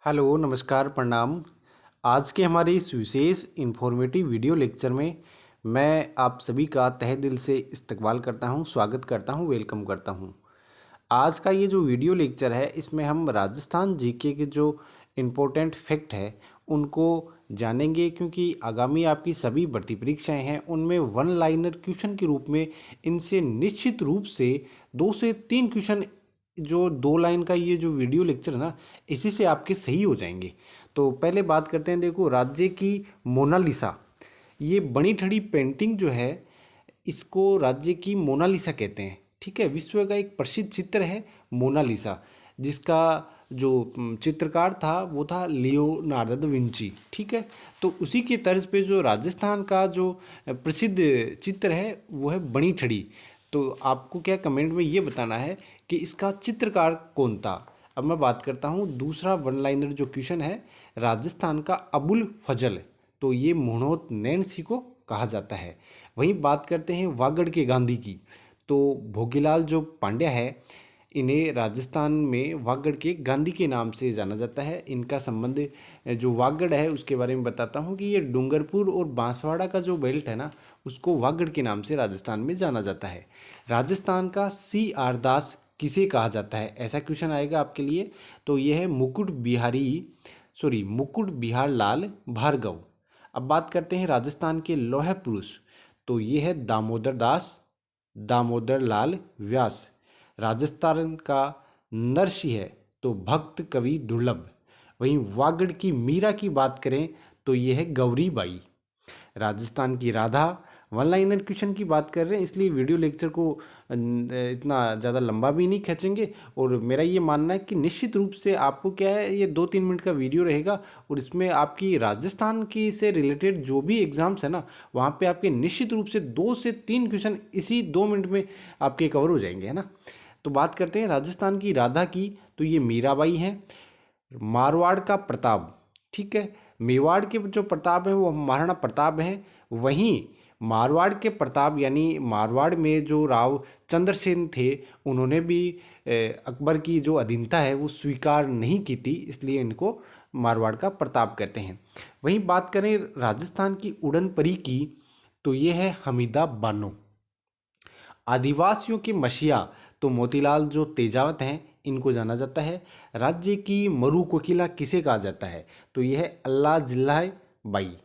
Hello, नमस्कार, प्रणाम। आज के हमारे इस विशेष इन्फॉर्मेटिव वीडियो लेक्चर में मैं आप सभी का तहे दिल से इस्तकबाल करता हूं, स्वागत करता हूं, वेलकम करता हूं। आज का ये जो वीडियो लेक्चर है इसमें हम राजस्थान जीके के जो इम्पोर्टेंट फैक्ट है उनको जानेंगे, क्योंकि आगामी आपकी सभी भर्ती परीक्षाएं हैं उनमें वन लाइनर क्वेश्चन के रूप में इनसे निश्चित रूप से 2 से 3 क्वेश्चन जो 2 लाइन का ये जो वीडियो लेक्चर है ना, इसी से आपके सही हो जाएंगे। तो पहले बात करते हैं। देखो, राज्य की मोनालिसा, ये बनी ठड़ी पेंटिंग जो है इसको राज्य की मोनालिसा कहते हैं। ठीक है, विश्व का एक प्रसिद्ध चित्र है मोनालिसा, जिसका जो चित्रकार था वो था लियोनार्डो दा विंची। ठीक है, तो उसी के तर्ज पे जो राजस्थान का जो प्रसिद्ध चित्र है वो है बनी ठड़ी। तो आपको क्या कमेंट में ये बताना है कि इसका चित्रकार कौन था। अब मैं बात करता हूँ दूसरा वन लाइनर जो क्वेश्चन है, राजस्थान का अबुल फजल, तो ये मोहनोत नैन को कहा जाता है। वहीं बात करते हैं वागड़ के गांधी की, तो भोगीलाल जो पांड्या है इन्हें राजस्थान में वागड़ के गांधी के नाम से जाना जाता है। इनका संबंध जो वागड़ है उसके बारे में बताता हूँ कि ये डूंगरपुर और बांसवाड़ा का जो बेल्ट है ना, उसको वागड़ के नाम से राजस्थान में जाना जाता है। राजस्थान का C.R. दास किसे कहा जाता है, ऐसा क्वेश्चन आएगा आपके लिए। तो ये है मुकुट बिहार लाल भार्गव। अब बात करते हैं राजस्थान के लौह पुरुष, तो ये है दामोदर लाल व्यास। राजस्थान का नरसिंह है तो भक्त कवि दुर्लभ। वहीं वागड़ की मीरा की बात करें तो ये है गौरी बाई। राजस्थान की राधा, वन लाइनर क्वेश्चन की बात कर रहे हैं इसलिए वीडियो लेक्चर को इतना ज़्यादा लंबा भी नहीं खींचेंगे। और मेरा ये मानना है कि निश्चित रूप से आपको क्या है, ये 2-3 मिनट का वीडियो रहेगा और इसमें आपकी राजस्थान की से रिलेटेड जो भी एग्ज़ाम्स है ना, वहाँ पे आपके निश्चित रूप से 2 से 3 क्वेश्चन इसी 2 मिनट में आपके कवर हो जाएंगे, है ना। तो बात करते हैं राजस्थान की राधा की, तो ये मीराबाई हैं। मारवाड़ का प्रताप, ठीक है, मेवाड़ के जो प्रताप हैं वो महाराणा प्रताप हैं। वहीं मारवाड़ के प्रताप यानी मारवाड़ में जो राव चंद्रसेन थे, उन्होंने भी अकबर की जो अधीनता है वो स्वीकार नहीं की थी, इसलिए इनको मारवाड़ का प्रताप कहते हैं। वहीं बात करें राजस्थान की उड़न परी की, तो ये है हमीदा बानो। आदिवासियों के मसीहा, तो मोतीलाल जो तेजावत हैं इनको जाना जाता है। राज्य की मरु कोकिला किसे कहा जाता है, तो यह है अल्लाह जिल्लाह बाई।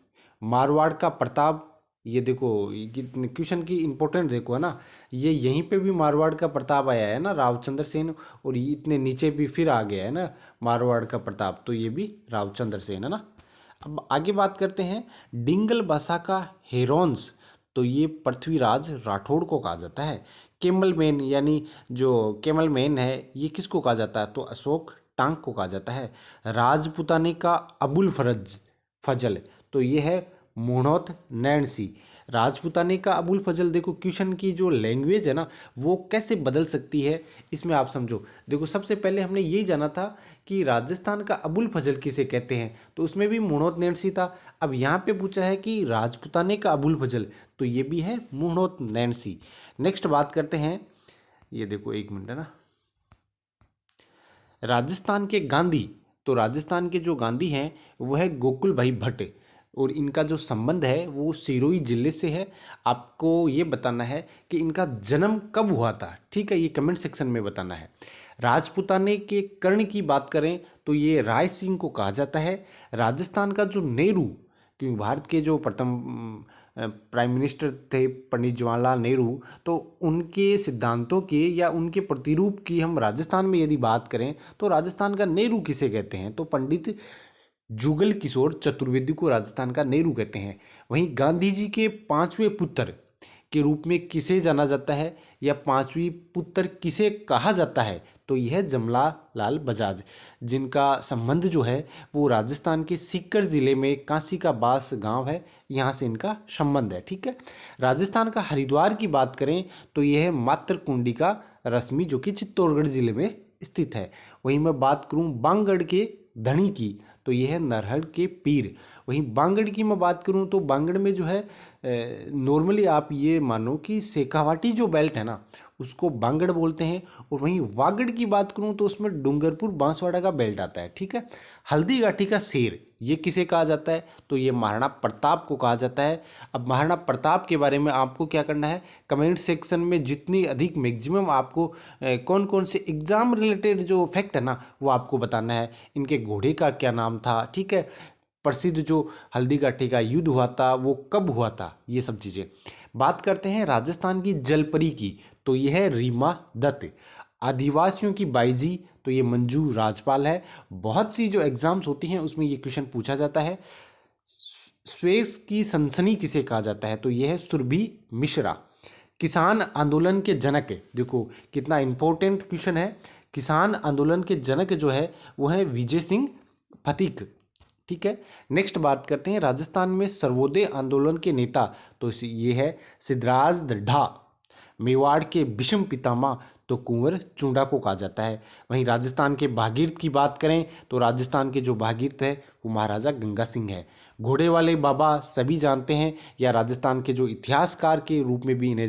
मारवाड़ का प्रताप, ये देखो क्वेश्चन की इंपॉर्टेंट देखो है ना, ये यहीं पे भी मारवाड़ का प्रताप आया है ना, रावचंद्र सेन, और ये इतने नीचे भी फिर आ गया है ना मारवाड़ का प्रताप, तो ये भी रावचंद्र सेन है ना। अब आगे बात करते हैं डिंगल भाषा का हेरोन्स, तो ये पृथ्वीराज राठौड़ को कहा जाता है। केमल मैन यानी जो केमल मैन है ये किसको कहा जाता है, तो अशोक टांक को कहा जाता है। राजपुतानी का अबुल फजल, तो ये है मोहनोत नैणसी। राजपुतानी का अबुल फजल, देखो क्वेश्चन की जो लैंग्वेज है ना वो कैसे बदल सकती है, इसमें आप समझो। देखो, सबसे पहले हमने यही जाना था कि राजस्थान का अबुल फजल किसे कहते हैं, तो उसमें भी मोहनोत नैणसी था। अब यहाँ पे पूछा है कि राजपुताने का अबुल फजल, तो ये भी है मोहनोत नैणसी। नेक्स्ट बात करते हैं, ये देखो 1 मिनट है ना, राजस्थान के गांधी, तो राजस्थान के जो गांधी हैं वो है गोकुल भाई भट्ट, और इनका जो संबंध है वो सिरोही जिले से है। आपको ये बताना है कि इनका जन्म कब हुआ था, ठीक है, ये कमेंट सेक्शन में बताना है। राजपुताने के कर्ण की बात करें तो ये राय सिंह को कहा जाता है। राजस्थान का जो नेहरू, क्योंकि भारत के जो प्रथम प्राइम मिनिस्टर थे पंडित जवाहरलाल नेहरू, तो उनके सिद्धांतों के या उनके प्रतिरूप की हम राजस्थान में यदि बात करें तो राजस्थान का नेहरू किसे कहते हैं, तो पंडित जुगल किशोर चतुर्वेदी को राजस्थान का नेहरू कहते हैं। वहीं गांधी जी के 5वें पुत्र के रूप में किसे जाना जाता है या 5वीं पुत्र किसे कहा जाता है, तो यह जमला लाल बजाज, जिनका संबंध जो है वो राजस्थान के सीकर जिले में कांसी का बास गांव है, यहाँ से इनका संबंध है। ठीक है, राजस्थान का हरिद्वार की बात करें तो यह है मातृकुंडी का रश्मि, जो कि चित्तौड़गढ़ जिले में स्थित है। वहीं मैं बात करूं बांगड़ के धनी की, तो ये है नरहर के पीर। वहीं बांगड़ की मैं बात करूं तो बांगड़ में जो है नॉर्मली आप ये मानो कि शेखावाटी जो बेल्ट है ना उसको बांगड़ बोलते हैं। और वहीं वागड़ की बात करूं तो उसमें डूंगरपुर बांसवाड़ा का बेल्ट आता है, ठीक है। हल्दी घाटी का शेर ये किसे कहा जाता है, तो ये महाराणा प्रताप को कहा जाता है। अब महाराणा प्रताप के बारे में आपको क्या करना है, कमेंट सेक्शन में जितनी अधिक मैक्सिमम आपको कौन कौन से एग्जाम रिलेटेड जो फैक्ट है ना वो आपको बताना है। इनके घोड़े का क्या नाम था, ठीक है, प्रसिद्ध जो हल्दी घाटी का युद्ध हुआ था वो कब हुआ था, ये सब चीज़ें। बात करते हैं राजस्थान की जलपरी की, तो यह है रीमा दत्त। आदिवासियों की बाईजी, तो ये मंजू राजपाल है। बहुत सी जो एग्जाम्स होती हैं उसमें ये क्वेश्चन पूछा जाता है। स्वेस की सनसनी किसे कहा जाता है, तो यह है सुरभि मिश्रा। किसान आंदोलन के जनक, देखो कितना इंपॉर्टेंट क्वेश्चन है। किसान आंदोलन के जनक जो है वो है विजय सिंह फतीक, ठीक है। नेक्स्ट बात करते हैं राजस्थान में सर्वोदय आंदोलन के नेता, तो ये है सिद्धराज ढा। मेवाड़ के भीष्म पितामह, तो कुंवर चुंडा को कहा जाता है। वहीं राजस्थान के भागीरथ की बात करें तो राजस्थान के जो भागीरथ है वो महाराजा गंगा सिंह है। घोड़े वाले बाबा सभी जानते हैं, या राजस्थान के जो इतिहासकार के रूप में भी इन्हें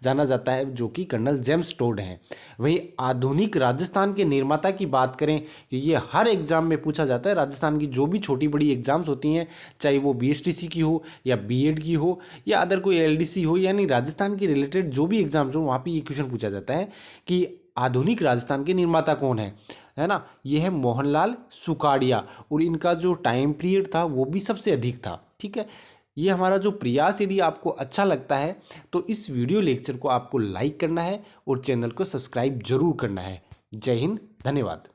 जाना जाता है, जो कि कर्नल जेम्स टोड हैं। वहीं आधुनिक राजस्थान के निर्माता की बात करें कि ये हर एग्जाम में पूछा जाता है। राजस्थान की जो भी छोटी बड़ी एग्जाम्स होती हैं, चाहे वो बीएसटीसी की हो या बीएड की हो या अदर कोई एलडीसी हो, यानी राजस्थान के रिलेटेड जो भी एग्जाम्स हो वहाँ पे ये क्वेश्चन पूछा जाता है कि आधुनिक राजस्थान के निर्माता कौन है ना। ये है मोहनलाल सुखाड़िया, और इनका जो टाइम पीरियड था वो भी सबसे अधिक था, ठीक है। ये हमारा जो प्रयास यदि आपको अच्छा लगता है तो इस वीडियो लेक्चर को आपको लाइक करना है और चैनल को सब्सक्राइब जरूर करना है। जय हिंद, धन्यवाद।